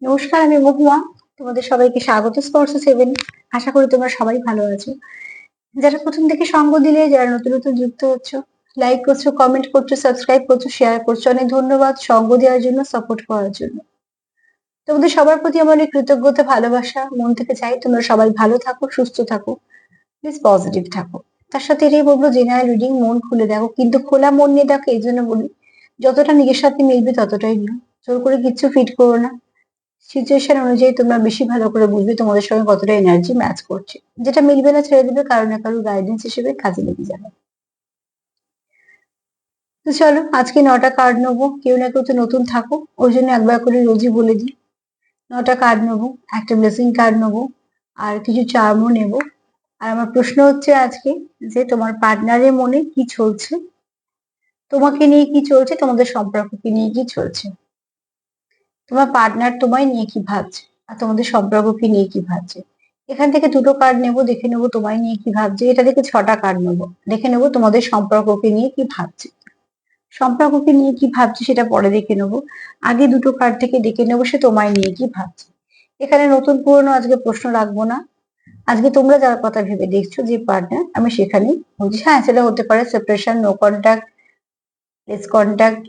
নমস্কার, আমি মহুয়া। তোমাদের সবাইকে স্বাগত স্পর্শ সেভেন। আশা করি তোমরা সবাই ভালো আছো। যারা প্রথম থেকে সঙ্গ দিলে, যারা নতুন নতুন যুক্ত হচ্ছ, লাইক করছো, কমেন্ট করছো, সাবস্ক্রাইব করছো, শেয়ার করছো, অনেক ধন্যবাদ সঙ্গ দেওয়ার জন্য, সাপোর্ট করার জন্য। তোমাদের সবার প্রতি আমার অনেক কৃতজ্ঞতা, ভালোবাসা। মন থেকে চাই তোমরা সবাই ভালো থাকো, সুস্থ থাকো, প্লিজ পজিটিভ থাকো। তার সাথে এটাই বলবো, জেনারেল রিডিং মন খুলে দেখো, কিন্তু খোলা মন নিয়ে দেখো। এই জন্য বলি, যতটা নিজের সাথে মিলবে ততটাই নিও। জোর করে কিচ্ছু ফিট করো না। সিচুয়েশন অনুযায়ী তোমরা বেশি ভালো করে বুঝবে তোমাদের সঙ্গে কতটা এনার্জি ম্যাচ করছে। যেটা মিলবে না ছেড়ে দেবে, কারো না কারো গাইডেন্স হিসেবে কাজে লেগে যাবে। তো চলো, আজকে 9টা কার্ড নেবো। কেউ না কেউ তো নতুন থাকো, ওই জন্য একবার করে রোজই বলে দিই। 9টা কার্ড নেবো, একটা ব্লেসিং কার্ড নেবো, আর কিছু চার্মও নেবো। আর আমার প্রশ্ন হচ্ছে আজকে, যে তোমার পার্টনারের মনে কি চলছে, তোমাকে নিয়ে কি চলছে, তোমাদের সম্পর্ককে নিয়ে কি চলছে। তোমার পার্টনার তোমায় নিয়ে কি ভাবছে, আর তোমাদের সম্পর্ককে নিয়ে কি ভাবছে। এখান থেকে দুটো কার্ড নেবো, দেখে নেবো তোমায় নিয়ে কি ভাবছে। এটা থেকে 6টা কার্ড নেবো, দেখে নেবো তোমাদের সম্পর্ককে নিয়ে কি ভাবছে। সম্পর্ককে নিয়ে কি ভাবছে সেটা পরে দেখে নেবো। আগে দুটো কার্ড থেকে দেখে নেবো সে তোমায় নিয়ে কি ভাবছে। এখানে নতুন পুরনো আজকে প্রশ্ন রাখবো না। আজকে তোমরা যার কথা ভেবে দেখছো যে পার্টনার, আমি সেখানেই বলছি। হ্যাঁ, সেটা হতে পারে separation, no contact, less contact,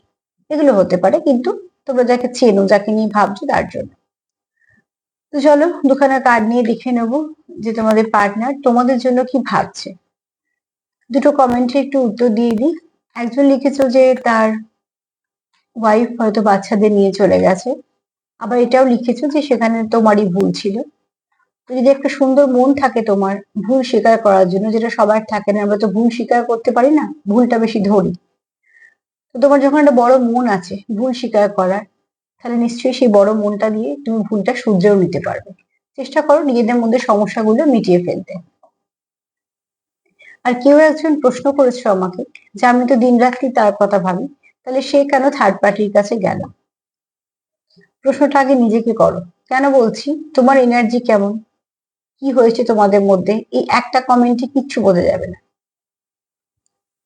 এগুলো হতে পারে, কিন্তু তোমরা যাকে চেনো, যাকে নিয়ে ভাবছো, তার জন্য। তো চলো, দুখানা কার্ড নিয়ে দেখে নেবো যে তোমাদের পার্টনার তোমাদের জন্য কি ভাবছে। দুটো কমেন্টে একটু উত্তর দিয়ে দিই। একজন লিখেছো যে তার ওয়াইফ হয়তো বাচ্চাদের নিয়ে চলে গেছে। আবার এটাও লিখেছো যে সেখানে তোমারই ভুল ছিল। তো যদি একটা সুন্দর মন থাকে তোমার ভুল স্বীকার করার জন্য, যেটা সবার থাকে না, আমরা তো ভুল স্বীকার করতে পারি না, ভুলটা বেশি ধরি। তো তোমার যখন একটা বড় মন আছে ভুল স্বীকার করার, তাহলে নিশ্চয়ই সেই বড় মনটা দিয়ে তুমি ভুলটা শুধরেও নিতে পারবে। চেষ্টা করো নিজেদের মধ্যে সমস্যাগুলো মিটিয়ে ফেলতে। আর কেউ একজন প্রশ্ন করেছে আমাকে যে আমি তো দিনরাত্রি তার কথা ভাবি, তাহলে সে কেন থার্ড পার্টির কাছে গেল। প্রশ্নটা আগে নিজেকে করো। কেন বলছি, তোমার এনার্জি কেমন, কি হয়েছে তোমাদের মধ্যে, এই একটা কমেন্টে কিচ্ছু বোঝা যাবে না।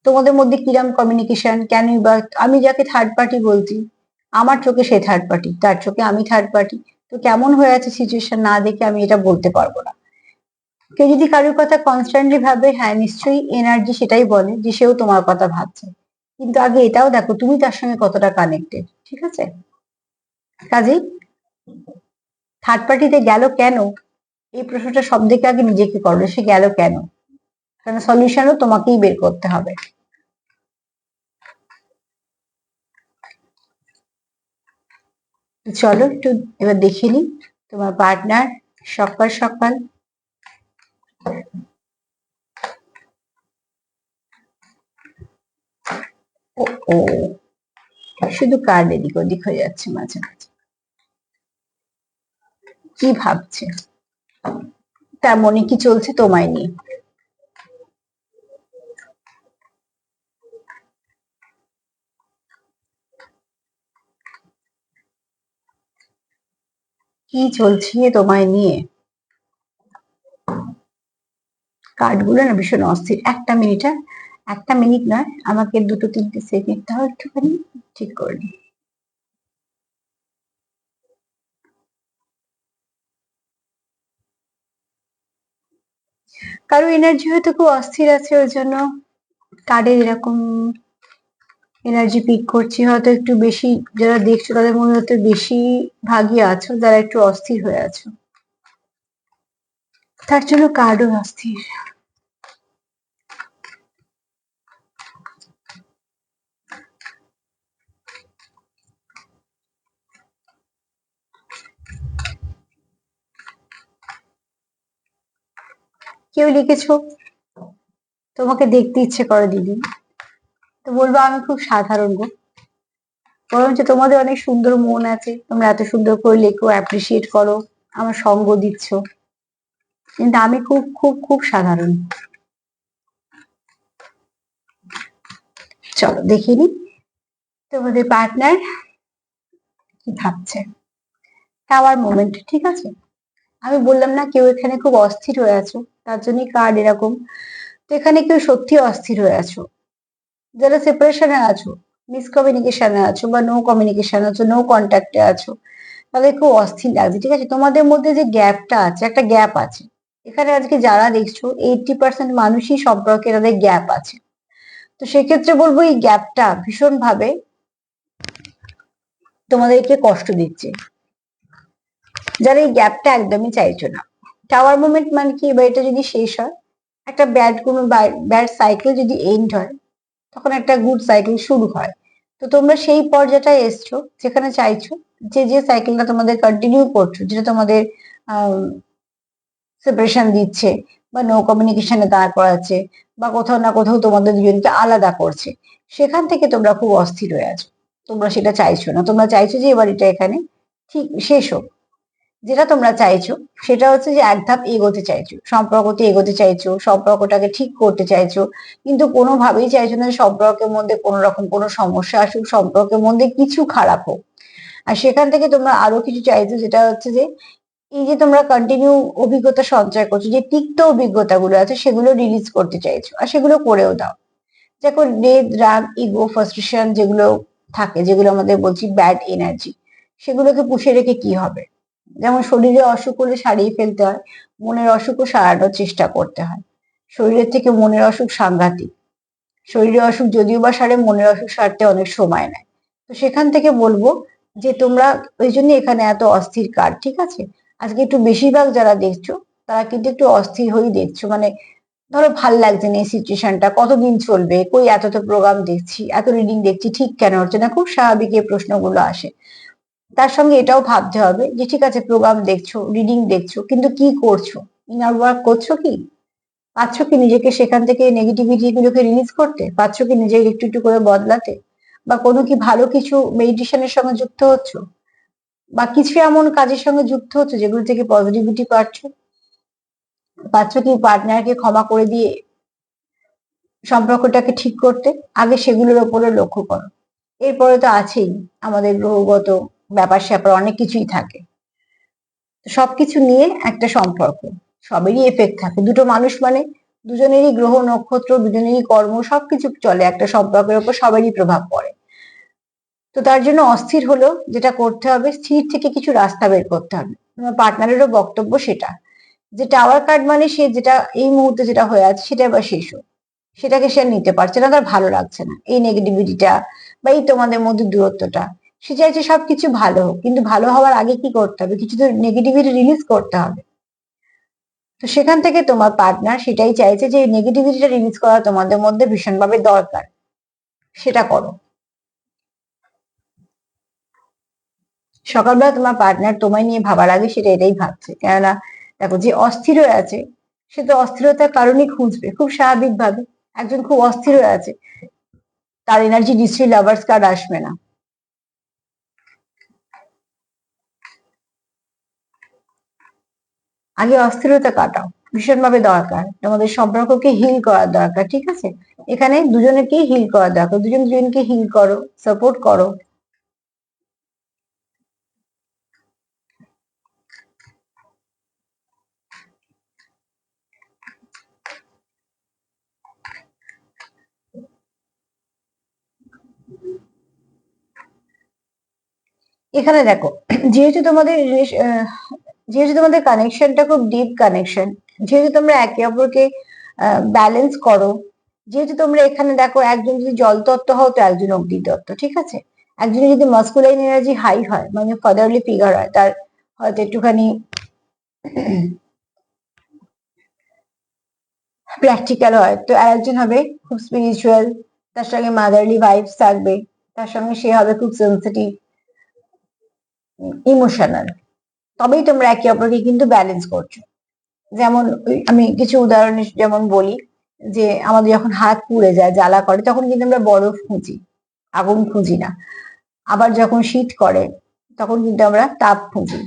তোমাদের মধ্যে কিরম কমিউনিকেশন, কেনই বা আমি যাকে থার্ড পার্টি বলছি, আমার চোখে সে থার্ড পার্টি, তার চোখে আমি থার্ড পার্টি। তো কেমন হয়ে আছে সিচুয়েশন না দেখে আমি এটা বলতে পারবো না। কেউ যদি কারোর কথা কনস্ট্যান্টলি ভাবে, হ্যাঁ নিশ্চয়ই এনার্জি সেটাই বলে যে সেও তোমার কথা ভাবছে। কিন্তু আগে এটাও দেখো তুমি তার সঙ্গে কতটা কানেক্টেড, ঠিক আছে। কাজেই থার্ড পার্টিতে গেল কেন, এই প্রশ্নটা সব থেকে আগে নিজেকে করো, সে গেল কেন। কারণ সলিউশনও তোমাকেই বের করতে হবে। তো চলো একটু এবার দেখে নি তোমার পার্টনার সকাল সকাল ও ও শুধু কার্ড এদিক ওদিক হয়ে যাচ্ছে মাঝে মাঝে। কি ভাবছে, তার মনে কি চলছে তোমায় নিয়ে। কি চলছে তোমায় নিয়ে। কার্ডগুলো না ভীষণ অস্থির। একটা মিনিট, হ্যাঁ, একটা মিনিট নয়, আমাকে দুটো তিনটে সেকেন্ড দাও, একটুখানি ঠিক করে নিই। কারো এনার্জি হয়তো খুব অস্থির আছে, ওই জন্য কার্ডের এরকম এনার্জি পিক করছি। হয়তো একটু বেশি, যারা দেখছো তাদের মনে হয়তো বেশি ভাগই আছো যারা একটু অস্থির হয়ে আছো, তার জন্য কার্ডও অস্থির। কেউ লিখেছো তোমাকে দেখতে ইচ্ছে করে দিদি, তো বলবো আমি খুব সাধারণ গো। বরঞ্চ তোমাদের অনেক সুন্দর মন আছে, তোমরা এত সুন্দর করে লেখো, অ্যাপ্রিসিয়েট করো, আমার সঙ্গ দিচ্ছ, কিন্তু আমি খুব খুব খুব সাধারণ। চলো দেখিনি তোমাদের পার্টনার কি ভাবছে। টাওয়ার মোমেন্ট, ঠিক আছে। আমি বললাম না কেউ এখানে খুব অস্থির হয়ে আছো, তার জন্যই কার্ড এরকম। তো এখানে কেউ সত্যি অস্থির হয়ে আছো, যারা সেপারেশনে আছো, মিসকমিউনিকেশনে আছো, বা নো কমিউনিকেশন আছো, নো কন্ট্যাক্টে আছো, তাদের খুব অস্থির লাগছে, ঠিক আছে? তোমাদের মধ্যে যে গ্যাপটা আছে, একটা গ্যাপ আছে এখানে। আজকে যারা দেখছো 80% মানুষই সম্পর্কে তাদের গ্যাপ আছে। তো সেক্ষেত্রে বলবো এই গ্যাপটা ভীষণ ভাবে তোমাদেরকে কষ্ট দিচ্ছে, যারা এই গ্যাপটা একদমই চাইছো না। টাওয়ার মুভমেন্ট মানে কি, এবার এটা যদি শেষ হয়, একটা কোনো ব্যাড সাইকেল যদি এন্ড হয়, তখন একটা গুড সাইকেল শুরু হয়। তো তোমরা সেই পর্যায়টায় এসছো যেখানে চাইছো যে যে সাইকেলটা তোমাদের কন্টিনিউ করছো, যেটা তোমাদের সেপারেশন দিচ্ছে বা নো কমিউনিকেশনে দাঁড় করাচ্ছে বা কোথাও না কোথাও তোমাদের দুজনকে আলাদা করছে, সেখান থেকে তোমরা খুব অস্থির হয়ে আছো। তোমরা সেটা চাইছো না, তোমরা চাইছো যে এবার এটা এখানে ঠিক শেষ হোক। যেটা তোমরা চাইছো সেটা হচ্ছে যে এক ধাপ এগোতে চাইছো, সম্পর্কতে এগোতে চাইছো, সম্পর্কটাকে ঠিক করতে চাইছো, কিন্তু কোনোভাবেই চাইছো না যে সম্পর্কের মধ্যে কোনো রকম কোনো সমস্যা আসুক, সম্পর্কের মধ্যে কিছু খারাপ হোক। আর সেখান থেকে তোমরা আরো কিছু চাইছো, যেটা হচ্ছে যে এই যে তোমরা কন্টিনিউ অভিজ্ঞতা সঞ্চয় করছো, যে তিক্ত অভিজ্ঞতাগুলো আছে সেগুলো রিলিজ করতে চাইছো, আর সেগুলো করেও দাও। দেখো, জেদ, রাগ, ইগো, ফ্রাস্ট্রেশন যেগুলো থাকে, যেগুলো আমাদের বলছি ব্যাড এনার্জি, সেগুলোকে পুষে রেখে কি হবে? যেমন শরীরে অসুখ হলে সারিয়ে ফেলতে হয়, মনের অসুখও সারানোর চেষ্টা করতে হয়। শরীরের থেকে মনের অসুখ সাংঘাতিক। শরীরের অসুখ যদিও বা সারে, মনের অসুখ সারতে অনেক সময় নেয়। তো সেখান থেকে বলবো যে তোমরা ওই জন্য এখানে এত অস্থির কার, ঠিক আছে? আজকে একটু বেশিরভাগ যারা দেখছো তারা কিন্তু একটু অস্থির হয়েই দেখছো, মানে ধরো ভাল লাগছে না এই সিচুয়েশনটা, কতদিন চলবে, কই এত তো প্রোগ্রাম দেখছি, এত রিডিং দেখছি, ঠিক কেন হচ্ছে না? খুব স্বাভাবিক এই প্রশ্নগুলো আসে। তার সঙ্গে এটাও ভাবতে হবে যে ঠিক আছে, প্রোগ্রাম দেখছো, রিডিং দেখছো, কিন্তু কি করছো? ইনার ওয়ার্ক করছো কি? পারছো কি নিজেকে সেখান থেকে নেগেটিভিটি গুলোকে রিলিজ করতে? পারছো কি নিজেকে একটু একটু করে বদলাতে? বা কোনো কি ভালো কিছু মেডিটেশনের সঙ্গে যুক্ত হচ্ছ, বা কিছু এমন কাজের সঙ্গে যুক্ত হচ্ছে যেগুলো থেকে পজিটিভিটি পাচ্ছ? পারছো কি পার্টনারকে ক্ষমা করে দিয়ে সম্পর্কটাকে ঠিক করতে? আগে সেগুলোর ওপরে লক্ষ্য করো। এরপরে তো আছেই আমাদের গ্রহগত ব্যাপার স্যাপার, অনেক কিছুই থাকে। সবকিছু নিয়ে একটা সম্পর্ক, সবেরই এফেক্ট থাকে। দুটো মানুষ মানে দুজনেরই গ্রহ নক্ষত্র, দুজনেরই কর্ম, সবকিছু চলে একটা সম্পর্কের উপর, সবারই প্রভাব পড়ে। তো তার জন্য অস্থির হলেও যেটা করতে হবে, স্থির থেকে কিছু রাস্তা বের করতে হবে। তোমার পার্টনারেরও বক্তব্য সেটা, যে টাওয়ার কার্ড মানে সে যেটা এই মুহূর্তে যেটা হয়ে আছে সেটা এবার শেষ হোক, সেটাকে সে আর নিতে পারছে না, তার ভালো লাগছে না এই নেগেটিভিটিটা বা এই তোমাদের মধ্যে দূরত্বটা। সে চাইছে সবকিছু ভালো হোক, কিন্তু ভালো হওয়ার আগে কি করতে হবে? কিছু তো নেগেটিভিটি রিলিজ করতে হবে। তো সেখান থেকে তোমার পার্টনার সেটাই চাইছে যে নেগেটিভিটিটা রিলিজ করা তোমাদের মধ্যে ভীষণভাবে দরকার, সেটা করো। সকালবেলা তোমার পার্টনার তোমায় নিয়ে ভাবার আগে সেটা এটাই ভাবছে, কেননা দেখো, যে অস্থির হয়ে আছে সে তো অস্থিরতার কারণই খুঁজবে, খুব স্বাভাবিক ভাবে। একজন খুব অস্থির হয়ে আছে, তার এনার্জি নিশ্চয়ই লাভার্স কার্ড আসবে না। আগে অস্থিরতা কাটাও, ভীষণভাবে দরকার। তোমাদের সম্পর্ককে হিল করার দরকার, ঠিক আছে? এখানে দুজনেকেই হিল করার দরকার, দুজন দুজনকে হিল করো, সাপোর্ট করো। এখানে দেখো, যেহেতু তোমাদের যেহেতু তোমাদের কানেকশনটা খুব ডিপ কানেকশন, যেহেতু তোমরা একে অপরকে ব্যালেন্স করো, যেহেতু তোমরা এখানে দেখো, একজন যদি জল তত্ত্ব হও তো একজন অগ্নি তত্ত্ব, ঠিক আছে? একজনের যদি মাস্কুলাইন এনার্জি হাই হয়, মানে ফাদারলি ফিগার হয়, তার হয়তো একটুখানি প্র্যাকটিক্যাল হয়, তো আর একজন হবে খুব স্পিরিচুয়াল, তার সঙ্গে মাদারলি ভাইবস থাকবে, তার সঙ্গে সে হবে খুব সেন্সিটিভ, ইমোশনাল। তবেই তোমরা একে অপরকে কিন্তু ব্যালেন্স করছো। যেমন আমি কিছু উদাহরণ যেমন বলি, যে আমাদের যখন হাত পুড়ে যায়, জ্বালা করে, তখন কিন্তু আমরা বরফ খুঁজি, আগুন খুঁজি না। আবার যখন শীত করে তখন কিন্তু আমরা তাপ খুঁজি।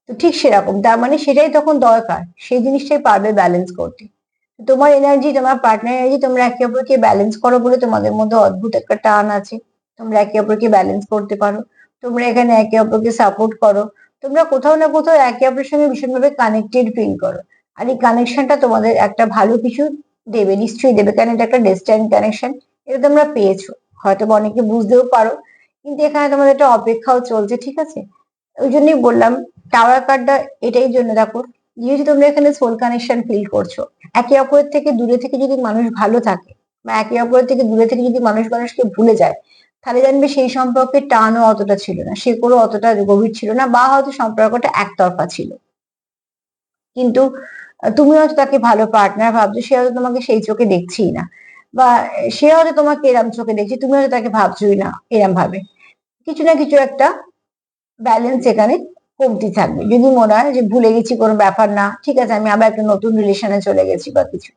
তো ঠিক সেরকম, তার মানে সেটাই তখন দরকার, সেই জিনিসটাই পারবে ব্যালেন্স করতে। তোমার এনার্জি, তোমার পার্টনার এনার্জি, তোমরা একে অপরকে ব্যালেন্স করো বলে তোমাদের মধ্যে অদ্ভুত একটা টান আছে। তোমরা একে অপরকে ব্যালেন্স করতে পারো, তোমরা এখানে একে অপরকে সাপোর্ট করো, তোমরা কোথাও না কোথাও একে অপরের সঙ্গে ভীষণভাবে কানেক্টেড ফিল করো। আর এই কানেকশনটা তোমাদের একটা ভালো কিছু দেবে, নিশ্চয়ই দেবে, কারণ এটা একটা ডেস্টাইন কানেকশন। এটা তোমরা পেয়েছো, হয়তো বা অনেকে বুঝতেও পারো, কিন্তু এখানে তোমাদের একটা অপেক্ষাও চলছে, ঠিক আছে? ওই জন্যই বললাম টাওয়ার কার্ডটা এটাই জন্য দেখো, যেহেতু তোমরা এখানে সোল কানেকশন ফিল করছো, একে অপরের থেকে দূরে থেকে যদি মানুষ ভালো থাকে বা একে অপরের থেকে দূরে থেকে যদি মানুষ মানুষকে ভুলে যায়, তাহলে জানবে সেই সম্পর্কের টানও অতটা ছিল না, শেকড়ও অতটা গভীর ছিল না, বা হয়তো সম্পর্কটা একতরফা ছিল। কিন্তু তুমি হয়তো তাকে ভালো পার্টনার ভাবছো, সে হয়তো তোমাকে সেই চোখে দেখছেই না, বা সে হয়তো তোমাকে এরম চোখে দেখছে, তুমি হয়তো তাকে ভাবছোই না এরম ভাবে। কিছু না কিছু একটা ব্যালেন্স এখানে কমতি থাকবে। যদি মনে হয় যে ভুলে গেছি, কোনো ব্যাপার না, ঠিক আছে, আমি আবার একটা নতুন রিলেশনে চলে গেছি বা কিছু,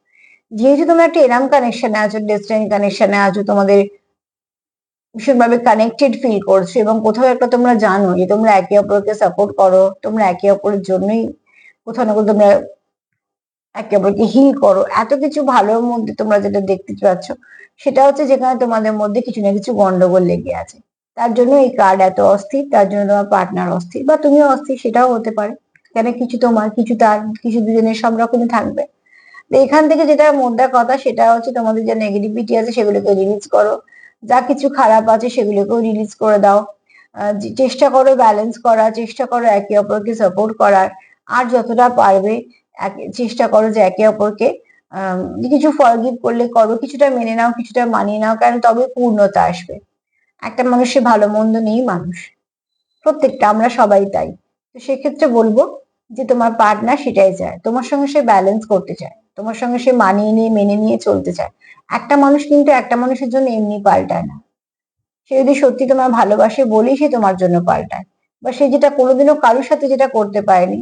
যেহেতু তোমরা একটা এরাম কানেকশনে আছো, ডেস্টিনি কানেকশনে আছো, তোমাদের ভীষণভাবে কানেক্টেড ফিল করছো, এবং কোথাও একটা তোমরা জানো যে তোমরা একে অপরকে সাপোর্ট করো, তোমরা একে অপরের জন্যই কোথাও না কোথাও তোমরা একে অপরকে হিল করো, এত কিছু ভালোর মধ্যে তোমরা যেটা দেখতে পাচ্ছ, সেটা হচ্ছে যেখানে তোমাদের মধ্যে কিছু না কিছু গন্ডগোল লেগে আছে। তার জন্য এই কার্ড এত অস্থির, তার জন্য তোমার পার্টনার অস্থির, বা তুমিও অস্থির, সেটাও হতে পারে। কেন, কিছু তোমার, কিছু তার, কিছু দুজনের, সব রকমই থাকবে। তো এখান থেকে যেটা মোদ্দা কথা, সেটা হচ্ছে তোমাদের যে নেগেটিভিটি আছে সেগুলোকে রিলিজ করো, যা কিছু খারাপ আছে সেগুলোকেও রিলিজ করে দাও। চেষ্টা করো ব্যালেন্স করার, চেষ্টা করো একে অপরকে সাপোর্ট করার, আর যতটা পারবে চেষ্টা করো যে একে অপরকে কিছু ফরগিভ করলে করো, কিছুটা মেনে নাও, কিছুটা মানিয়ে নাও, কারণ তবে পূর্ণতা আসবে। একটা মানুষের ভালো মন্দ নেই, মানুষ প্রত্যেকটা, আমরা সবাই তাই। তো সেক্ষেত্রে বলবো যে তোমার পার্টনার সেটাই চায়, তোমার সঙ্গে সে ব্যালেন্স করতে চায়, তোমার সঙ্গে সে মানিয়ে নিয়ে মেনে নিয়ে চলতে চায়। একটা মানুষ কিন্তু একটা মানুষের জন্য এমনি পাল্টায় না। সে যদি সত্যি তোমার ভালোবাসে বলেই সে তোমার জন্য পাল্টায়, বা সে যেটা কোনোদিনও কারোর সাথে যেটা করতে পারেনি,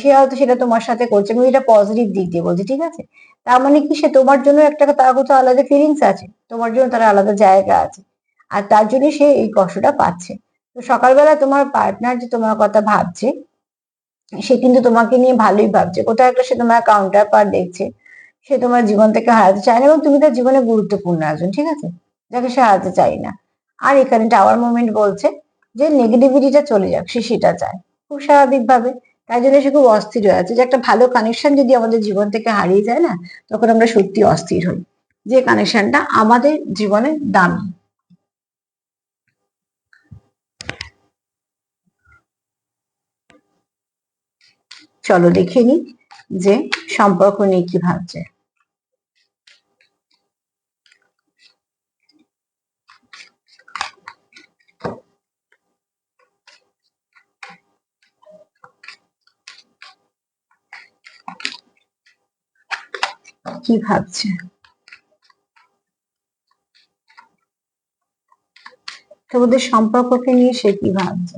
সে হয়তো সেটা তোমার সাথে করছে। আমি এটা পজিটিভ দিক দিয়ে বলছি, ঠিক আছে? তার মানে কি, সে তোমার জন্য একটা, তার কোথাও আলাদা ফিলিংস আছে, তোমার জন্য তার আলাদা জায়গা আছে, আর তার জন্য সে এই কষ্টটা পাচ্ছে। তো সকালবেলা তোমার পার্টনার যে তোমার কথা ভাবছে, সে কিন্তু তোমাকে নিয়ে ভালোই ভাবছে, কোথাও একটা সে তোমার কাউন্টার পার্ট দেখছে। সে তোমার জীবন থেকে হারাতে চায় না, এবং তুমি তার জীবনে গুরুত্বপূর্ণ একজন, ঠিক আছে, যাকে সে হারাতে চায় না। আর এখানে টাওয়ার মুভমেন্ট বলছে যে নেগেটিভিটিটা চলে যাক, সে সেটা চায় খুব স্বাভাবিকভাবে। তাই জন্য সে খুব অস্থির হয়ে আছে, যে একটা ভালো কানেকশন যদি আমাদের জীবন থেকে হারিয়ে যায় না, তখন আমরা সত্যি অস্থির হই, যে কানেকশনটা আমাদের জীবনে দামি। চলো দেখে নি যে সম্পর্ক নিয়ে কি ভাবছে। কি ভাবছে তোমাদের সম্পর্ককে নিয়ে, সে কি ভাবছে?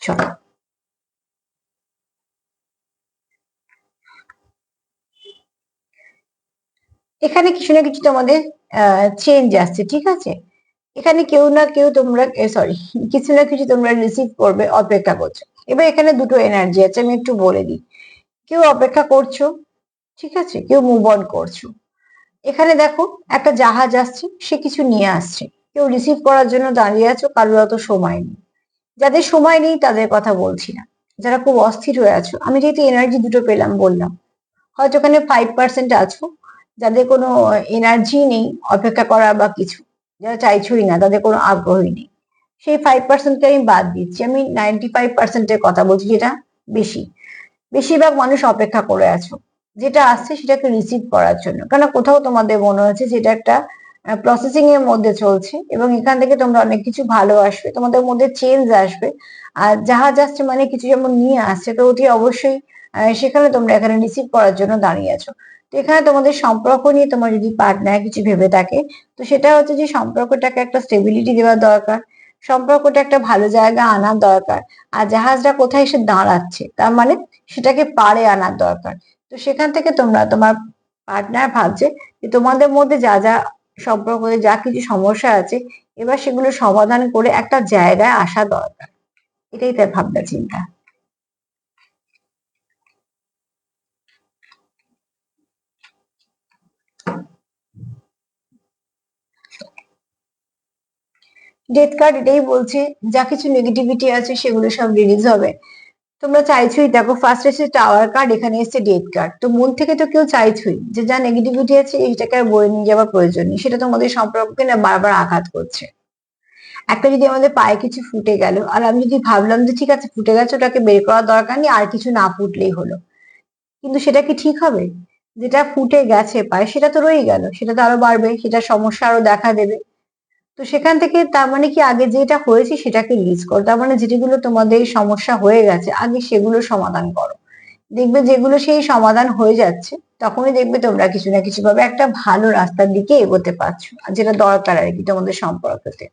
চলো, এখানে কিছু না কিছু তোমাদের চেঞ্জ আসছে, ঠিক আছে? এখানে কেউ না কেউ তোমরা, সরি, কিছু না কিছু তোমরা রিসিভ করবে, অপেক্ষা করছো। এবার এখানে দুটো এনার্জি আছে, আমি একটু বলে দিই। কেউ অপেক্ষা করছো, ঠিক আছে, কেউ মুভ অন করছো। এখানে দেখো একটা জাহাজ আসছে, সে কিছু নিয়ে আসছে, কেউ রিসিভ করার জন্য দাঁড়িয়ে আছো, কারোর অত সময় নেই। যাদের সময় নেই তাদের কথা বলছি না, যারা খুব অস্থির হয়ে আছো, আমি যেহেতু এনার্জি দুটো পেলাম বললাম, হয়তো ওখানে 5% আছো যাদের কোনো এনার্জি নেই অপেক্ষা করা বা কিছু, যারা চাইছোই না, তাদের কোনো আগ্রহই নেই। সেই 5%কে আমি বাদ দিচ্ছি, আমি 95%-এর কথা বলছি, যেটা বেশি। বেশিরভাগ মানুষ অপেক্ষা করে আছো, যেটা আসছে সেটাকে রিসিভ করার জন্য, কেন কোথাও তোমাদের মনে হচ্ছে যেটা একটা প্রসেসিং এর মধ্যে চলছে, এবং এখান থেকে তোমরা অনেক কিছু ভালো আসবে, তোমাদের মধ্যে চেঞ্জ আসবে। আর জাহাজ আসছে মানে কিছু যেমন নিয়ে আসছে, তো অতি অবশ্যই সেখানে তোমরা এখানে রিসিভ করার জন্য দাঁড়িয়ে আছো। তো এখানে তোমাদের সম্পর্ক নিয়ে তোমার যদি পার্টনার কিছু ভেবে থাকে, তো সেটা হচ্ছে যে সম্পর্কটাকে একটা স্টেবিলিটি দেওয়া দরকার, সম্পর্কটা একটা ভালো জায়গা আনা দরকার। আর জাহাজটা কোথায় এসে দাঁড়াচ্ছে, তার মানে সেটাকে পাড়ে আনার দরকার। তো সেখান থেকে তোমরা, তোমার পার্টনার ভাবছে যে তোমাদের মধ্যে যা যা সম্পর্কে যা কিছু সমস্যা আছে, এবার সেগুলো সমাধান করে একটা জায়গায় আসা দরকার। এটাই তার ভাবনা চিন্তা। ডেথ কার্ড এটাই বলছে যা কিছু নেগেটিভিটি আছে সেগুলো সব রিলিজ হবে। তোমরা চাইছোই, দেখো ফার্স্ট এসেছে টাওয়ার কার্ড, এখানে এসেছে ডেথ কার্ড। তো মন থেকে তো কেউ চাইছোই যে যা নেগেটিভিটি আছে এইটাকে আর বয়ে নিয়ে যাওয়ার প্রয়োজন নেই, সেটা তোমাদের সম্পর্ককে না বারবার আঘাত করছে। একটা যদি আমাদের পায়ে কিছু ফুটে গেল আর আমি যদি ভাবলাম যে ঠিক আছে ফুটে গেছে ওটাকে বের করার দরকার নেই, আর কিছু না ফুটলেই হলো, কিন্তু সেটা কি ঠিক হবে? যেটা ফুটে গেছে পায়ে সেটা তো রয়েই গেল, সেটা তো আরো বাড়বে, সেটা সমস্যা আরো দেখা দেবে। তো সেখান থেকে তার মানে কি আগে যেটা হয়েছে সেটাকে লিস্ট করো, তার মানে যেগুলো তোমাদের সমস্যা হয়ে গেছে আগে সেগুলো সমাধান করো। দেখবে যেগুলো সেই সমাধান হয়ে যাচ্ছে তখনই দেখবে তোমরা কিছু না কিছু ভাবে একটা ভালো রাস্তার দিকে এগোতে পারছো, আর যেটা দরকার আর কি তোমাদের সম্পর্কতে।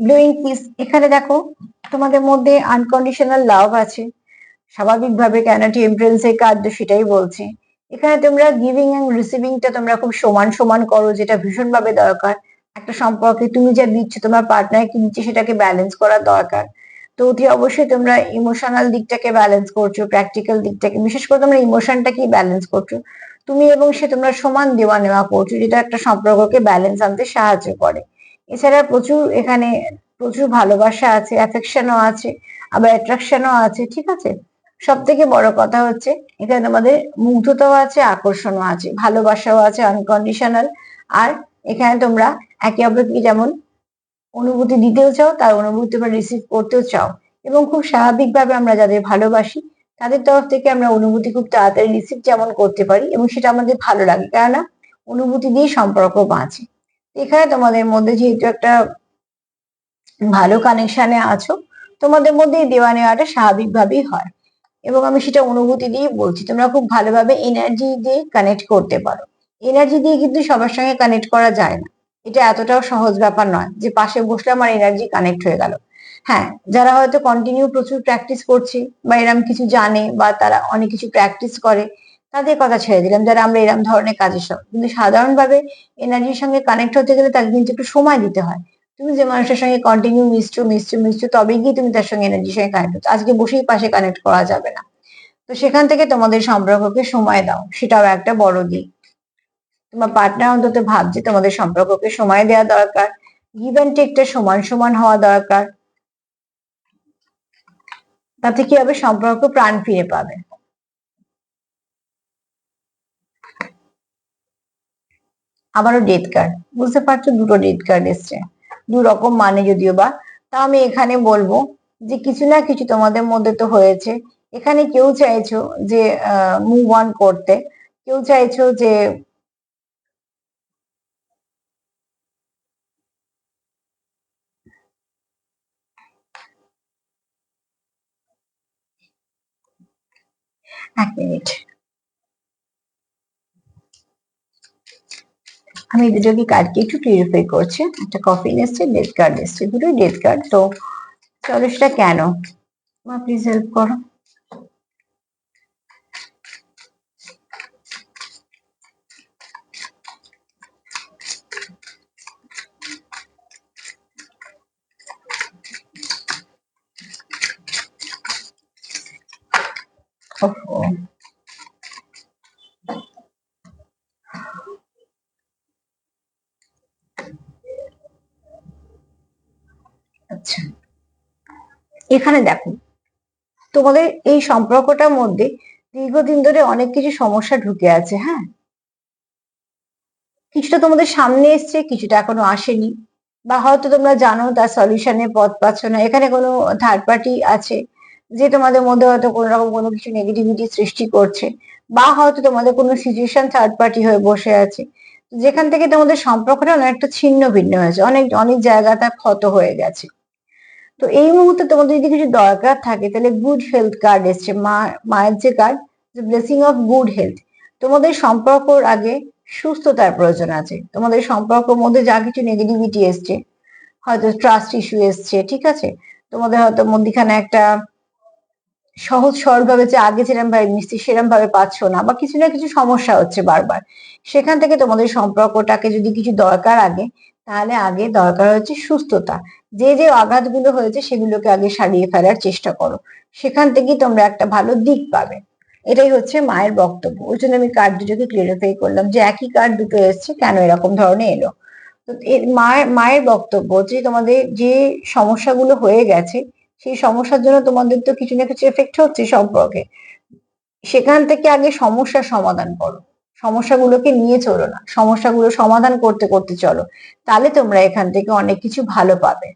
ব্লুইং কিস, এখানে দেখো তোমাদের মধ্যে আনকন্ডিশনাল লাভ আছে স্বাভাবিকভাবে, কেন টেম্পারেন্সের কার্ড সেটাই বলছে। এখানে তোমরা গিভিং এন্ড রিসিভিংটা তোমরা খুব সমান সমান করো, যেটা ভীষণ ভাবে দরকার। একটা সম্পর্কে তুমি যা দিচ্ছ তোমার পার্টনার কি দিচ্ছে সেটাকে ব্যালেন্স করা দরকার। তো অতি অবশ্যই তোমরা ইমোশনাল দিকটাকে ব্যালেন্স করছো, প্র্যাকটিক্যাল দিকটাকে, বিশেষ করে তোমরা ইমোশনটাকে ব্যালেন্স করছো। তুমি এবং সে তোমরা সমান দেওয়া নেওয়া করছো, যেটা একটা সম্পর্ককে ব্যালেন্স আনতে সাহায্য করে। এছাড়া প্রচুর এখানে প্রচুর ভালোবাসা আছে, অ্যাফেকশনও আছে, আবার অ্যাট্রাকশনও আছে, ঠিক আছে। সব থেকে বড় কথা হচ্ছে এখানে আমাদের মুগ্ধতাও আছে, আকর্ষণও আছে, ভালোবাসাও আছে আনকন্ডিশনাল। আর এখানে তোমরা একে অপরকে যেমন অনুভূতি দিতেও চাও তার অনুভূতি তোমরা রিসিভ করতেও চাও, এবং খুব স্বাভাবিকভাবে আমরা যাদের ভালোবাসি তাদের তরফ থেকে আমরা অনুভূতি খুব তাড়াতাড়ি রিসিভ যেমন করতে পারি, এবং সেটা আমাদের ভালো লাগে, কেননা অনুভূতি দিয়ে সম্পর্ক বাঁচে। এখানে তোমাদের মধ্যে যেহেতু একটা ভালো কানেকশনে আছো, তোমাদের মধ্যে এই দেওয়া নেওয়াটা স্বাভাবিকভাবেই হয়, এবং আমি সেটা অনুভূতি দিয়ে বলছি। তোমরা খুব ভালোভাবে এনার্জি দিয়ে কানেক্ট করতে পারো। এনার্জি দিয়ে কিন্তু সবার সঙ্গে কানেক্ট করা যায় না, এটা এতটাও সহজ ব্যাপার নয় যে পাশে বসলে আমার এনার্জি কানেক্ট হয়ে গেল। হ্যাঁ, যারা হয়তো কন্টিনিউ প্রচুর প্র্যাকটিস করছে বা এরম কিছু জানে বা তারা অনেক কিছু প্র্যাকটিস করে তাদের কথা ছেড়ে দিলাম, যারা আমরা এরম ধরনের কাজের সব, কিন্তু সাধারণভাবে এনার্জির সঙ্গে কানেক্ট হতে গেলে তাকে কিন্তু একটু সময় দিতে হয়। তুমি যে মানুষের সঙ্গে কন্টিনিউ মিশছো মিশছো মিশছো তবেই গিয়ে তুমি তার সঙ্গে এনার্জির সঙ্গে কানেক্ট হচ্ছে, আজকে বসেই পাশে কানেক্ট করা যাবে না। তো সেখান থেকে তোমাদের সম্পর্ককে সময় দাও, সেটাও একটা বড় দিক। তোমার পার্টনার অন্তত ভাবছে তোমাদের সম্পর্ককে সময় দেওয়া দরকার, গিভ অ্যান্ড টেকটা সমান সমান হওয়া দরকার। তাতে কি হবে, সম্পর্ক প্রাণ ফিরে পাবে। আবারও ডেথ কার্ড, বুঝতে পারছো দুটো ডেথ কার্ড এসছে, দু রকম মানে যদিও বা। তা আমি এখানে বলবো যে কিছু না কিছু তোমাদের মধ্যে তো হয়েছে। এখানে কেউ চাইছো যে মুভ অন করতে, কেউ চাইছো যে, এক মিনিট, আমি দুটোকে কার্ডকে একটু ক্লিয়ারিফাই করছি। একটা কফিন এসছে, ডেথ কার্ড এসছে, দুটোই ডেথ কার্ড। তো চলো সেটা কেন, মা প্লিজ হেল্প করো। ওহো, আচ্ছা, এখানে দেখো তোমাদের এই সম্পর্কটার মধ্যে দীর্ঘদিন ধরে অনেক কিছু সমস্যা ঢুকে আছে। হ্যাঁ, কিছুটা তোমাদের সামনে এসছে, কিছুটা এখনো আসেনি, বা হয়তো তোমরা জানো তার সলিউশনের পথ পাচ্ছ না। এখানে কোনো থার্ড পার্টি আছে যে তোমাদের মধ্যে হয়তো কোনো রকম কোনো কিছু নেগেটিভিটি সৃষ্টি করছে, বা হয়তো তোমাদের কোনো সিচুয়েশন থার্ড পার্টি হয়ে বসে আছে, যেখান থেকে তোমাদের সম্পর্কটা অনেকটা ছিন্ন ভিন্ন হয়েছে, অনেক অনেক জায়গাটা ক্ষত হয়ে গেছে। তো এই মুহূর্তে তোমাদের যদি কিছু দরকার থাকে তাহলে গুড হেলথ কার্ড এসছে, মায়ের যে card, blessing of good health. তোমাদের সম্পর্কর আগে সুস্থতার প্রয়োজন আছে, তোমাদের সম্পর্কের মধ্যে যা কিছু নেগেটিভিটি এসছে, হয়তো ট্রাস্ট ইস্যু এসছে, ঠিক আছে, তোমাদের হয়তো মধ্যখানে একটা সহজ সরল ভাবে যে আগে যেরকম ভাবে মিশছি সেরকম ভাবে পাচ্ছ না, বা কিছু না কিছু সমস্যা হচ্ছে বারবার, সেখান থেকে তোমাদের সম্পর্কটাকে যদি কিছু দরকার আগে তাহলে আগে দরকার হচ্ছে সুস্থতা। যে যে আঘাতগুলো হয়েছে সেগুলোকে আগে সারিয়ে ফেলার চেষ্টা করো, সেখান থেকেই তোমরা একটা ভালো দিক পাবে। এটাই হচ্ছে মায়ের বক্তব্য। ওই জন্য আমি কার্ড দুটোকে ক্লিয়ারিফাই করলাম যে একই কার্ড দুটো এসছে, কেন এরকম ধরনের এলো। তো মায়ের বক্তব্য যে তোমাদের যে সমস্যাগুলো হয়ে গেছে, সেই সমস্যার জন্য তোমাদের তো কিছু না কিছু এফেক্ট হচ্ছে সম্পর্কে। সেখান থেকে আগে সমস্যার সমাধান করো, সমস্যাগুলোকে নিয়ে চলো না, সমস্যাগুলো সমাধান করতে করতে চলো, তাহলে তোমরা এখান থেকে অনেক কিছু ভালো পাবে।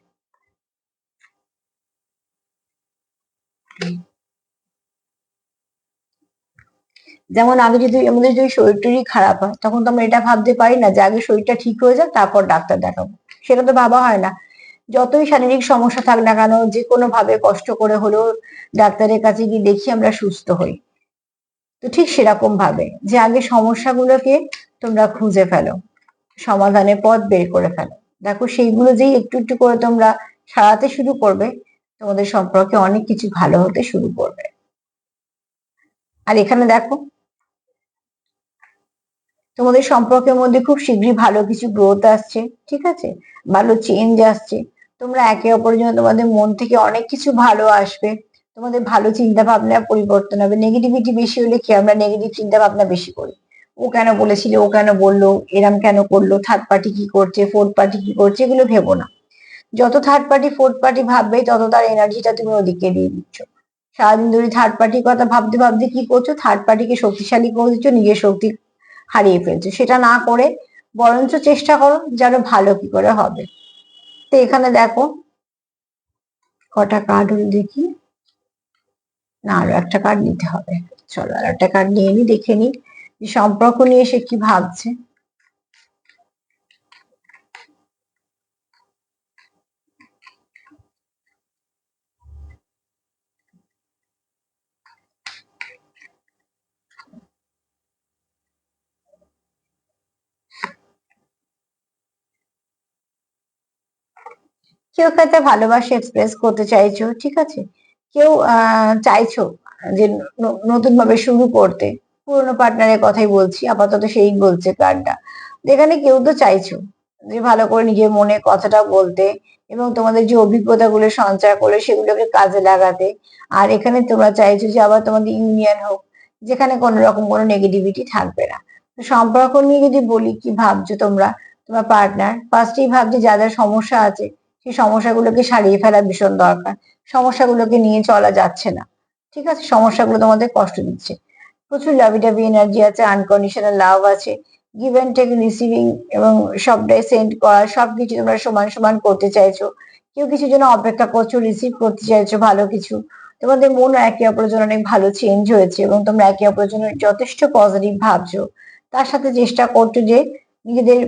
যেমন আগে যদি আমাদের যদি শরীরটারই খারাপ হয়, তখন তো আমরা এটা ভাবতে পারি না যে আগে শরীরটা ঠিক হয়ে যাক তারপর ডাক্তার দেখাবো। সেটা তো ভাবা হয় না। যতই শারীরিক সমস্যা থাক না কেন, যে কোনো ভাবে কষ্ট করে হলেও ডাক্তারের কাছে গিয়ে দেখি আমরা সুস্থ হই। তো ঠিক সেরকম ভাবে যে আগে সমস্যাগুলোকে তোমরা খুঁজে ফেলো, সমাধানের পথ বের করে ফেলো। দেখো সেইগুলো যেই একটু একটু করে তোমরা সারাতে শুরু করবে, তোমাদের সম্পর্কে অনেক কিছু ভালো হতে শুরু করবে। আর এখানে দেখো, তোমাদের সম্পর্কের মধ্যে খুব শীঘ্রই ভালো কিছু গ্রোথ আসছে, ঠিক আছে, ভালো চেঞ্জ আসছে। তোমরা একে অপরের জন্য তোমাদের মন থেকে অনেক কিছু ভালো আসবে। তোমাদের ভালো চিন্তা ভাবনা পরিবর্তন হবে। নেগেটিভিটি বেশি হলে কি আমরা নেগেটিভ চিন্তা ভাবনা বেশি করি, ও কেন বলেছিল, ও কেন বললো, এরম কেন করলো, থার্ড পার্টি কি করছে, ফোর্থ পার্টি কি করছে, এগুলো ভেবো না। যত থার্ড পার্টি ফোর্থ পার্টি ভাববে তত তার এনার্জিটা তুমি ওদিকে দিয়ে দিচ্ছ। সারাদিন ধরে থার্ড পার্টির কথা ভাবতে ভাবতে কি করছো, থার্ড পার্টিকে শক্তিশালী করে দিচ্ছ, নিজের শক্তি হারিয়ে ফেলছো। সেটা না করে বরঞ্চ চেষ্টা করো যেন ভালো কি করে হবে। তো এখানে দেখো কটা কার্ড হলো দেখি, না আরো একটা কার্ড নিতে হবে। চলো আর একটা কার্ড নিয়ে নি, দেখে নি যে সম্পর্ক নিয়ে সে কি ভাবছে। কেউ কাউকে ভালোবাসা এক্সপ্রেস করতে চাইছো, ঠিক আছে, কেউ চাইছো যে নতুন ভাবে শুরু করতে। পুরোনো পার্টনারের কথাই বলছি আপাতত, সেই বলছে কার্ডটা। যেখানে কেউ তো চাইছো যে ভালো করে নিজের মনে কথাটা বলতে, এবং তোমাদের যে অভিজ্ঞতাগুলো সঞ্চয় করে সেগুলোকে কাজে লাগাতে। আর এখানে তোমরা চাইছো যে আবার তোমাদের ইউনিয়ন হোক, যেখানে কোনো রকম কোনো নেগেটিভিটি থাকবে না। তো সম্পর্ক নিয়ে যদি বলি কি ভাবছো তোমরা, তোমার পার্টনার ফার্স্টেই ভাবছে যা যা সমস্যা আছে সেই সমস্যাগুলোকে সারিয়ে ফেলা ভীষণ দরকার। সমস্যাগুলোকে নিয়ে চলা যাচ্ছে না, ঠিক আছে, সমস্যাগুলো তোমাদের কষ্ট দিচ্ছে। প্রচুর লাভি টাভি এনার্জি আছে, আনকন্ডিশনাল লাভ আছে, গিভ অ্যান্ড টেক, রিসিভিং এবং সবটাই সেন্ড করা, সবকিছু তোমরা সমান সমান করতে চাইছো। কেউ কিছু জন্য অপেক্ষা করছো, রিসিভ করতে চাইছো ভালো কিছু। তোমাদের মন একে অপরের জন্য অনেক ভালো চেঞ্জ হয়েছে এবং তোমরা একে অপরের জন্য যথেষ্ট পজিটিভ ভাবছো। তার সাথে চেষ্টা করছো যে নিজেদের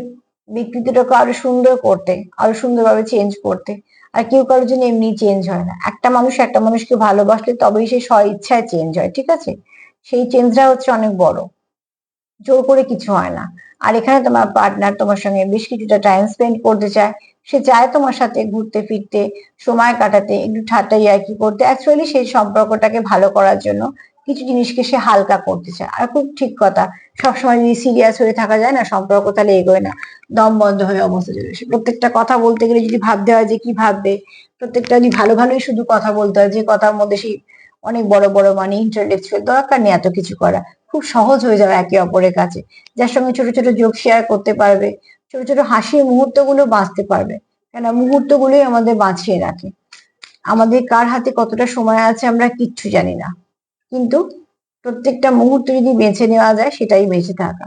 ব্যক্তিত্বটাকে আরো সুন্দর করতে, আরো সুন্দরভাবে চেঞ্জ করতে। আর কেউ কারোর জন্য এমনি চেঞ্জ হয় না। একটা মানুষ একটা মানুষকে ভালোবাসলে তবেই সে স্ব ইচ্ছায় চেঞ্জ হয়, ঠিক আছে। সেই চেঞ্জটা হচ্ছে অনেক বড়, জোর করে কিছু হয় না। আর এখানে তোমার পার্টনার তোমার সঙ্গে বেশ কিছুটা টাইম স্পেন্ড করতে চায়। সে চায় তোমার সাথে ঘুরতে ফিরতে, সময় কাটাতে, একটু ঠাট্টা ইয়ার্কি করতে। অ্যাকচুয়ালি সেই সম্পর্কটাকে ভালো করার জন্য কিছু জিনিসকে সে হালকা করতে চায়। আর খুব ঠিক কথা, সবসময় যদি সিরিয়াস হয়ে থাকা যায় না, সম্পর্ক তাহলে এগোয় না, দম বন্ধ হয়ে অবস্থা চলে আসে। প্রত্যেকটা কথা বলতে গেলে যদি ভাবতে হয় যে কি ভাববে, প্রত্যেকটা যদি ভালো ভালোই শুধু কথা বলতে হয়, যে কথার মধ্যে সেই অনেক বড় বড় মানে ইন্টালেকচুয়াল, দরকার নেই এত কিছু করা। খুব সহজ হয়ে যাবে একে অপরের কাছে। যার সঙ্গে ছোট ছোট জোক শেয়ার করতে পারবে, ছোট ছোট হাসির মুহূর্ত গুলো বাঁচতে পারবে। কেন মুহূর্ত গুলোই আমাদের বাঁচিয়ে রাখে। আমাদের কার হাতে কতটা সময় আছে আমরা কিচ্ছু জানি না, কিন্তু প্রত্যেকটা মুহূর্ত যদি বেছে নেওয়া যায় সেটাই বেঁচে থাকা।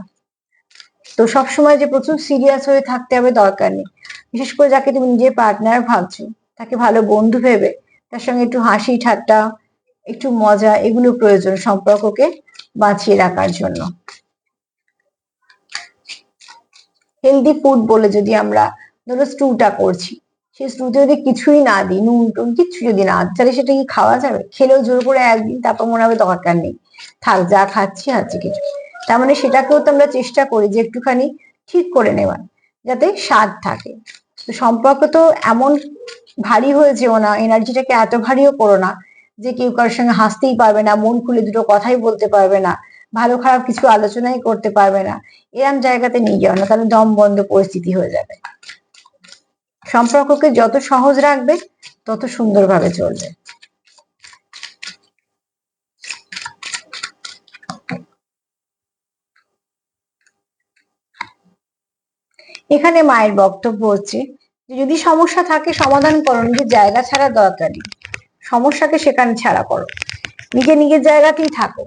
তো সবসময় যে প্রচুর সিরিয়াস হয়ে থাকতে হবে দরকার নেই। বিশেষ করে যাকে তুমি নিজের পার্টনার ভাবছো, তাকে ভালো বন্ধু ভেবে তার সঙ্গে একটু হাসি ঠাট্টা, একটু মজা, এগুলো প্রয়োজন সম্পর্ককে বাঁচিয়ে রাখার জন্য। হেলদি ফুড বলে যদি আমরা ধরো স্টুটা করছি, সেই স্টুতে যদি কিছুই না দিই, নুন টুন কিচ্ছু যদি না দিই, তাহলে সেটা কি খাওয়া যাবে? খেলেও জোর করে একদিন, তারপর মনে হবে দরকার নেই, থাক যা খাচ্ছি খাচ্ছি কিছু। তার মানে সেটাকেও তো আমরা চেষ্টা করি যে একটুখানি ঠিক করে নেওয়ার, যাতে স্বাদ থাকে। তো সম্পর্ক তো এমন ভারী হয়ে যেও না, এনার্জিটাকে এত ভারীও করো না যে কেউ কারোর সঙ্গে হাসতেই পারবে না, মন খুলে দুটো কথাই বলতে পারবে না, ভালো খারাপ কিছু আলোচনাই করতে পারবে না। এরম জায়গাতে নিয়ে যাও না, তাহলে দম বন্ধ পরিস্থিতি হয়ে যাবে। সম্পর্ককে যত সহজ রাখবে তত সুন্দরভাবে চলবে। এখানে মায়ের বক্তব্য হচ্ছে যে যদি সমস্যা থাকে সমাধান করো, নিজের জায়গা ছাড়া দরকার নেই। সমস্যাকে সেখানে ছাড়া করো, নিজের জায়গাতেই থাকো।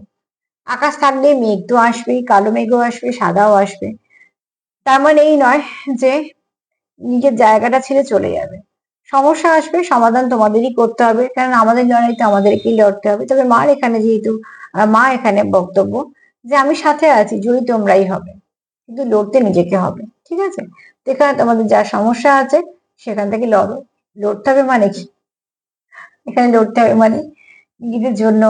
আকাশ থাকলে মেঘ তো আসবেই, কালো মেঘও আসবে, সাদাও আসবে। তার মানে এই নয় যে নিজের জায়গাটা ছেড়ে চলে যাবে। সমস্যা আসবে, সমাধান তোমাদেরই করতে হবে, কারণ আমাদের লড়াইতে আমাদেরকেই লড়তে হবে। তবে মার এখানে যেহেতু মা এখানে বক্তব্য যে আমি সাথে আছি, জয়ী তোমরাই হবে, কিন্তু লড়তে নিজেকে হবে, ঠিক আছে? তো এখানে তোমাদের যা সমস্যা আছে সেখান থেকে লড়ো। লড়তে হবে মানে কি? এখানে লড়তে হবে মানে নিজেদের জন্য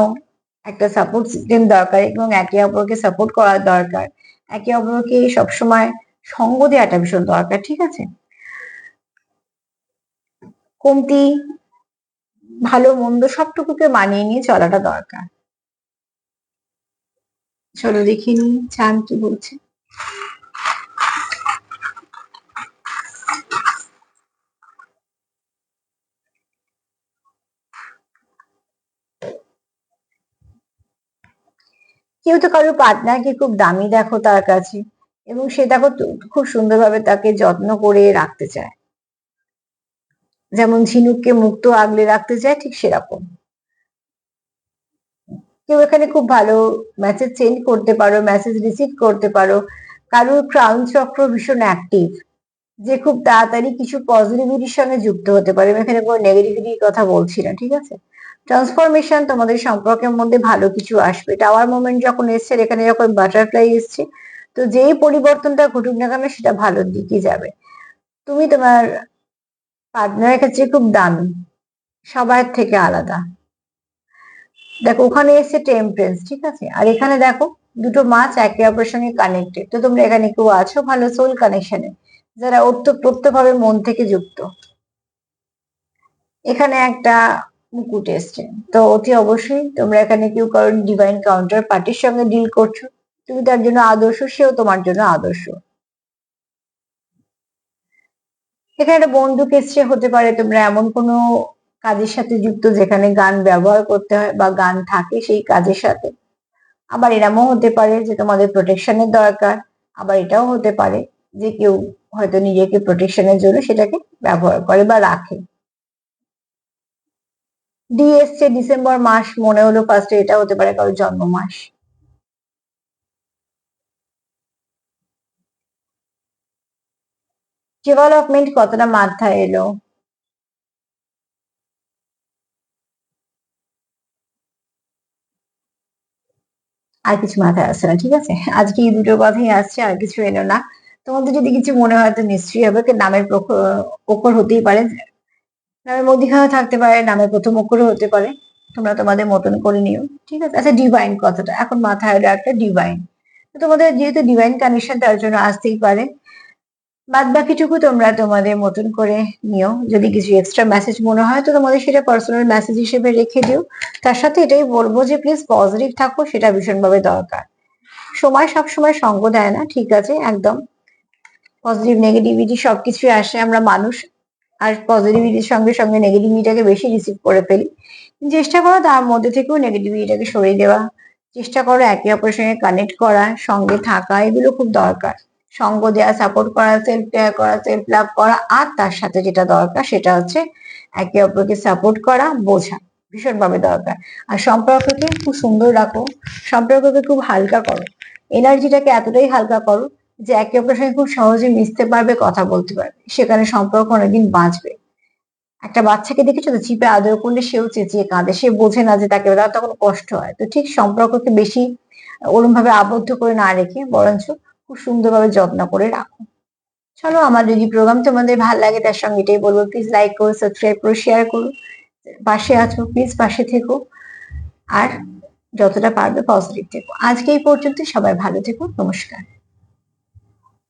একটা সাপোর্ট সিস্টেম দরকার এবং একে অপরকে সাপোর্ট করার দরকার। একে অপরকে সবসময় সঙ্গ দেওয়াটা ভীষণ দরকার, ঠিক আছে? কমতি ভালো মন্দ সবটুকুকে মানিয়ে নিয়ে চলাটা দরকার। চলো দেখিনি চান কি বলছে। কেউ তো কারোর পার্টনারকে খুব দামি দেখো তার কাছে, এবং সে দেখো খুব সুন্দরভাবে তাকে যত্ন করে রাখতে চায়, যেমন ঝিনুককে মুক্ত আগলে রাখতে চায়, ঠিক সেরকম। কেউ এখানে খুব ভালো মেসেজ সেন্ড করতে পারো, মেসেজ রিসিভ করতে পারো। কারোর ক্রাউন চক্র ভীষণ অ্যাক্টিভ, যে খুব তাড়াতাড়ি কিছু পজিটিভিটির সঙ্গে যুক্ত হতে পারে। আমি এখানে কোনো নেগেটিভিটির কথা বলছি না, ঠিক আছে? ট্রান্সফরমেশন তোমাদের সম্পর্কের মধ্যে ভালো কিছু আসবে। টাওয়ার মোমেন্ট যখন এসছে, এখানে যখন বাটারফ্লাই এসছে, তো যেই পরিবর্তনটা ঘটুক না কেন সেটা ভালোর দিকে যাবে। তুমি তোমার পার্টনারের কাছে খুব দামি, সবার থেকে আলাদা। দেখো ওখানে এসছে টেম্পারেন্স, ঠিক আছে? আর এখানে দেখো দুটো মাছ একে অপরের সঙ্গে কানেক্টেড। তো তোমরা এখানে কেউ আছো ভালো সোল কানেকশনে, যারা ওতপ্রোতভাবে মন থেকে যুক্ত। এখানে একটা মুকুট এসছে, তো অতি অবশ্যই তোমরা এখানে কেউ কারোর ডিভাইন কাউন্টার পার্টির সঙ্গে ডিল করছো। তুমি তার জন্য আদর্শ, সেও তোমার জন্য আদর্শ। এখানে একটা বন্দুক এসছে, হতে পারে তোমরা এমন কোনো কাজের সাথে যুক্ত যেখানে গান ব্যবহার করতে হয় বা গান থাকে সেই কাজের সাথে। আবার এরমও হতে পারে যে তোমাদের প্রোটেকশনের দরকার। আবার এটাও হতে পারে যে কেউ হয়তো নিজেকে প্রোটেকশনের জন্য সেটাকে ব্যবহার করে বা রাখে। ডি এসছে ডিসেম্বর মাস, মনে হলো ফার্স্টে এটা হতে পারে কারোর জন্ম মাস। ডেভেলপমেন্ট কতটা মাথায় এলো? আর কিছু মাথায় আসছে না, ঠিক আছে? আজকে এই দুটো কথাই আসছে, আর কিছু এলো না। তোমাদের যদি কিছু মনে হয় তো নিশ্চয়ই হবে, নামের অক্ষর হতেই পারে, নামের মধ্যিখানে থাকতে পারে, নামের প্রথম অক্ষরও হতে পারে। তোমরা তোমাদের মতন করে নিও, ঠিক আছে? আচ্ছা, ডিভাইন কথাটা এখন মাথায় এলো, একটা ডিভাইন। তোমাদের যেহেতু ডিভাইন কানেকশন, তার জন্য আসতেই পারে। বাদ বাকিটুকু তোমরা তোমাদের মতন করে নিও। যদি কিছু এক্সট্রা মেসেজ মনে হয় তো তোমাদের সেটা পার্সোনাল মেসেজ হিসেবে রেখে দিও। তার সাথে এটাই বলবো যে প্লিজ পজিটিভ থাকো, সেটা ভীষণভাবে দরকার। সময় সবসময় সঙ্গ দেয় না, ঠিক আছে? একদম পজিটিভ নেগেটিভিটি সবকিছুই আসে, আমরা মানুষ। আর পজিটিভিটির সঙ্গে সঙ্গে নেগেটিভিটিটাকে বেশি রিসিভ করে ফেলি। চেষ্টা করো তার মধ্যে থেকেও নেগেটিভিটিটাকে সরিয়ে দেওয়া। চেষ্টা করো একে অপরের সঙ্গে কানেক্ট করা, সঙ্গে থাকা, এগুলো খুব দরকার। সঙ্গ দেওয়া, সাপোর্ট করা, সেলফ কেয়ার করা, সেলফ লাভ করা, আর তার সাথে যেটা দরকার সেটা হচ্ছে একে অপরকে সাপোর্ট করা, বোঝা, ভীষণভাবে দরকার। আর সম্পর্ককে খুব সুন্দর রাখো, সম্পর্ককে খুব হালকা করো, এনার্জিটাকে এতটাই হালকা করো যে একে অপরের সঙ্গে খুব সহজে মিশতে পারবে, কথা বলতে পারবে, সেখানে সম্পর্ক অনেকদিন বাঁচবে। একটা বাচ্চাকে দেখেছো তো, চিপে আদর করলে সেও চেঁচিয়ে কাঁদে, সে বোঝে না যে তাকে তার তখন কষ্ট হয়। তো ঠিক সম্পর্ককে বেশি ওরম ভাবে আবদ্ধ করে না রেখে বরঞ্চ খুব সুন্দরভাবে যত্ন করে রাখো। চলো, আমার যদি প্রোগ্রাম তোমাদের ভালো লাগে তার সঙ্গে এটাই বলবো, প্লিজ লাইক করো, সাবস্ক্রাইব করো, শেয়ার করো। পাশে আছো, প্লিজ পাশে থেকো। আর যতটা পারবে পজিটিভ থেকো। আজকে এই পর্যন্ত, সবাই ভালো থেকো, নমস্কার।